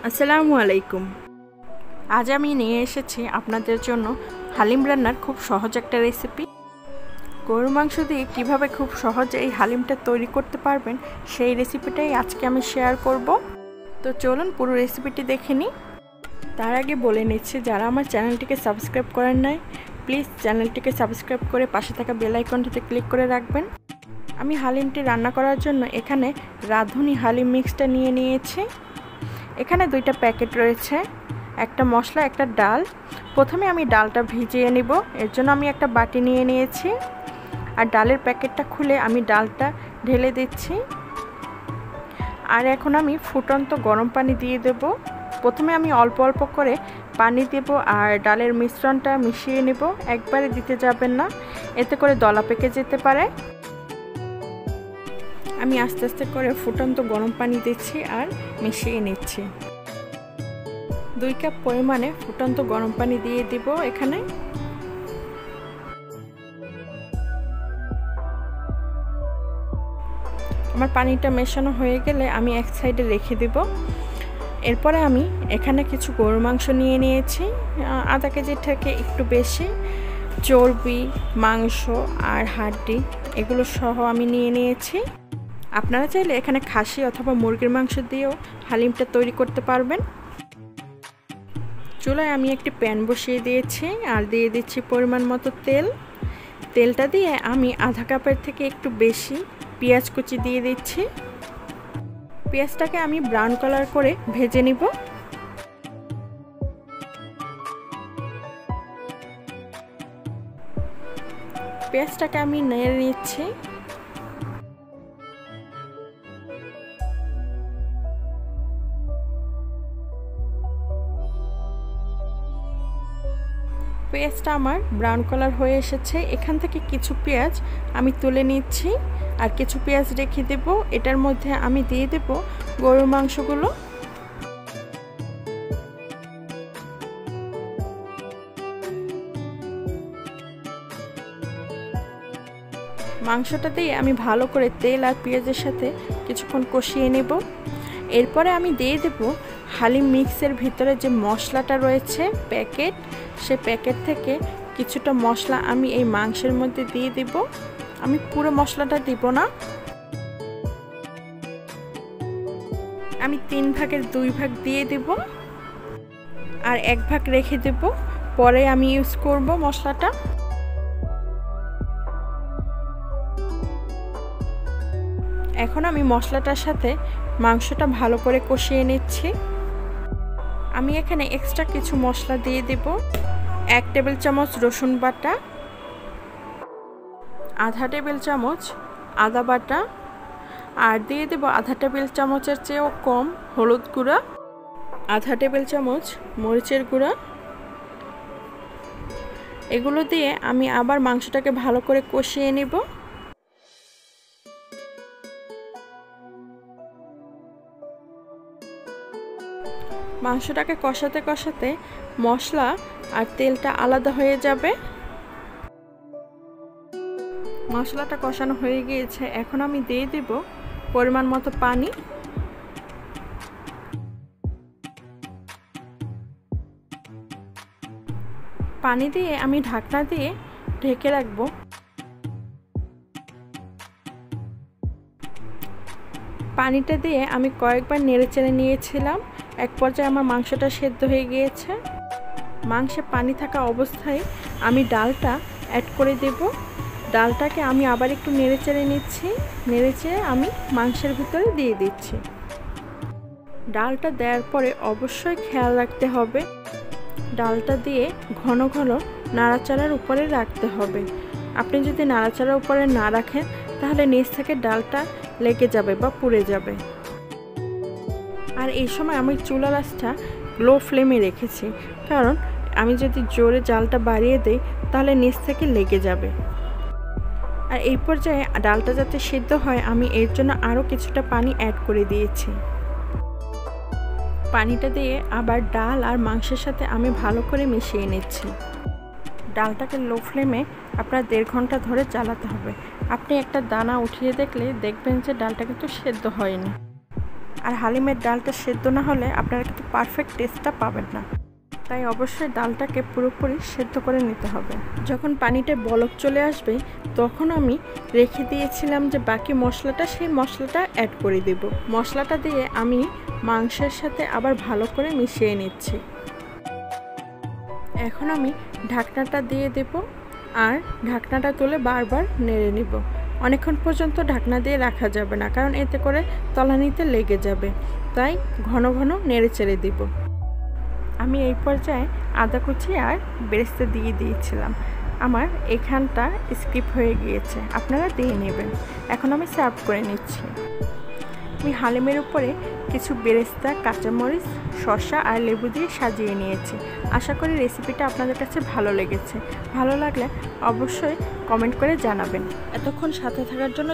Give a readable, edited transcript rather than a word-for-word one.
আসসালামু আলাইকুম। আজ আমি নিয়ে এসেছি আপনাদের জন্য হালিম রান্নার খুব সহজ একটা রেসিপি। গরুর মাংস দিয়ে কিভাবে খুব সহজে এই হালিমটা তৈরি করতে পারবেন সেই রেসিপিটাই আজকে আমি শেয়ার করব। তো চলুন পুরো রেসিপিটি দেখে নিই। তার আগে বলে নিচ্ছি, যারা আমার চ্যানেলটিকে সাবস্ক্রাইব করেন নাই প্লিজ চ্যানেলটিকে সাবস্ক্রাইব করে পাশে থাকা বেল আইকনটিতে ক্লিক করে রাখবেন। আমি হালিমটি রান্না করার জন্য এখানে রাঁধুনি হালিম মিক্সটা নিয়ে নিয়েছি। এখানে দুইটা প্যাকেট রয়েছে, একটা মশলা একটা ডাল। প্রথমে আমি ডালটা ভিজিয়ে নিব, এর জন্য আমি একটা বাটি নিয়ে নিয়েছি। আর ডালের প্যাকেটটা খুলে আমি ডালটা ঢেলে দিচ্ছি। আর এখন আমি ফুটন্ত গরম পানি দিয়ে দেব। প্রথমে আমি অল্প অল্প করে পানি দেব আর ডালের মিশ্রণটা মিশিয়ে নেব, একবারে দিতে যাবেন না, এতে করে দলা পেকে যেতে পারে। আমি আস্তে আস্তে করে ফুটন্ত গরম পানি দিচ্ছি আর মিশিয়ে নিচ্ছি। 2 কাপ পরিমাণে ফুটন্ত গরম পানি দিয়ে দিব এখানে। আমার পানিটা মেশানো হয়ে গেলে আমি এক সাইডে রেখে দেব। এরপরে আমি এখানে কিছু গরুর মাংস নিয়ে নিয়েছি, আধা কেজির থেকে একটু বেশি। চর্বি, মাংস আর হাড্ডি এগুলো সহ আমি নিয়ে নিয়েছি। আপনারা চাইলে এখানে খাসি অথবা মুরগির মাংস দিয়েও হালিমটা তৈরি করতে পারবেন। চুলায় আমি একটি প্যান বসিয়ে দিয়েছি আর দিয়ে দিচ্ছি পরিমাণ মতো তেল। তেলটা দিয়ে আমি আধা কাপের থেকে একটু বেশি পেঁয়াজ কুচি দিয়ে দিচ্ছি। পেঁয়াজটাকে আমি ব্রাউন কালার করে ভেজে নিব। পেঁয়াজটাকে আমি নেড়ে নিচ্ছি। পেঁয়াজটা আমার ব্রাউন কালার হয়ে এসেছে। এখান থেকে কিছু পেঁয়াজ আমি তুলে নিচ্ছি আর কিছু পেঁয়াজ রেখে দেব। এটার মধ্যে আমি দিয়ে দেব গরুর মাংসগুলো। মাংসটা দিয়ে আমি ভালো করে তেল আর পেঁয়াজের সাথে কিছুক্ষণ কষিয়ে নেব। এরপরে আমি দিয়ে দেব হালিম মিক্সের ভিতরে যে মশলাটা রয়েছে প্যাকেট, সে প্যাকেট থেকে কিছুটা মশলা আমি এই মাংসের মধ্যে দিয়ে দেব। আমি পুরো মশলাটা দিব না, আমি 3 ভাগের 2 ভাগ দিয়ে দেব আর 1 ভাগ রেখে দেব, পরে আমি ইউজ করব মশলাটা। এখন আমি মশলাটার সাথে মাংসটা ভালো করে কষিয়ে নিচ্ছি। আমি এখানে এক্সট্রা কিছু মশলা দিয়ে দেব। 1 টেবিল চামচ রসুন বাটা, আধা টেবিল চামচ আদা বাটা, আর দিয়ে দেব আধা টেবিল চামচের চেয়েও কম হলুদ গুঁড়া, আধা টেবিল চামচ মরিচের গুঁড়া। এগুলো দিয়ে আমি আবার মাংসটাকে ভালো করে কষিয়ে নেব। মাংসটাকে কষাতে কষাতে মশলা আর তেলটা আলাদা হয়ে যাবে। মশলাটা কষানো হয়ে গিয়েছে, এখন আমি দিয়ে দেব পরিমাণ মতো পানি। পানি দিয়ে আমি ঢাকনা দিয়ে ঢেকে রাখব। পানিটা দিয়ে আমি কয়েকবার নেড়েচেড়ে নিয়েছিলাম। এক পর্যায়ে আমার মাংসটা সেদ্ধ হয়ে গিয়েছে। মাংসে পানি থাকা অবস্থায় আমি ডালটা অ্যাড করে দেব। ডালটাকে আমি আবার একটু নেড়েচেড়ে নিচ্ছি, নেড়েচেড়ে আমি মাংসের ভিতরে দিয়ে দিচ্ছি। ডালটা দেওয়ার পরে অবশ্যই খেয়াল রাখতে হবে ডালটা দিয়ে ঘন ঘন নাড়াচাড়ার উপরে রাখতে হবে। আপনি যদি নাড়াচাড়ার উপরে না রাখেন তাহলে নিচ থেকে ডালটা লেগে যাবে বা পুড়ে যাবে। আর এই সময় আমি চুলার আঁচটা লো ফ্লেমে রেখেছি, কারণ আমি যদি জোরে জালটা বাড়িয়ে দিই তাহলে নিচ থেকে লেগে যাবে। আর এই পর্যায়ে ডালটা যাতে সিদ্ধ হয় আমি এর জন্য আরও কিছুটা পানি অ্যাড করে দিয়েছি। পানিটা দিয়ে আবার ডাল আর মাংসের সাথে আমি ভালো করে মিশিয়ে নিচ্ছি। ডালটাকে লো ফ্লেমে আপনার 1.5 ঘন্টা ধরে জ্বালাতে হবে। আপনি একটা দানা উঠিয়ে দেখলে দেখবেন যে ডালটা কিন্তু সেদ্ধ হয়নি। আর হালিমের ডালটা সেদ্ধ না হলে আপনারা কিন্তু পারফেক্ট টেস্টটা পাবেন না। তাই অবশ্যই ডালটাকে পুরোপুরি সেদ্ধ করে নিতে হবে। যখন পানিতে বলক চলে আসবে তখন আমি রেখে দিয়েছিলাম যে বাকি মশলাটা, সেই মশলাটা অ্যাড করে দেব। মশলাটা দিয়ে আমি মাংসের সাথে আবার ভালো করে মিশিয়ে নিচ্ছি। এখন আমি ঢাকনাটা দিয়ে দেব আর ঢাকনাটা তুলে বারবার নেড়ে নিব। অনেকক্ষণ পর্যন্ত ঢাকনা দিয়ে রাখা যাবে না, কারণ এতে করে তলানিতে লেগে যাবে, তাই ঘন ঘন নেড়ে চেড়ে দিব। আমি এই পর্যায়ে আদা কুচি আর বেরেস্তা দিয়ে দিয়েছিলাম, আমার এখানটা স্কিপ হয়ে গিয়েছে, আপনারা দিয়ে নেবেন। এখন আমি সার্ভ করে নিচ্ছি। আমি হালিমের উপরে কিছু বেরেস্তা, কাঁচামরিচ, শসা আর লেবু দিয়ে সাজিয়ে নিয়েছি। আশা করি রেসিপিটা আপনাদের কাছে ভালো লেগেছে। ভালো লাগলে অবশ্যই কমেন্ট করে জানাবেন। এতক্ষণ সাথে থাকার জন্য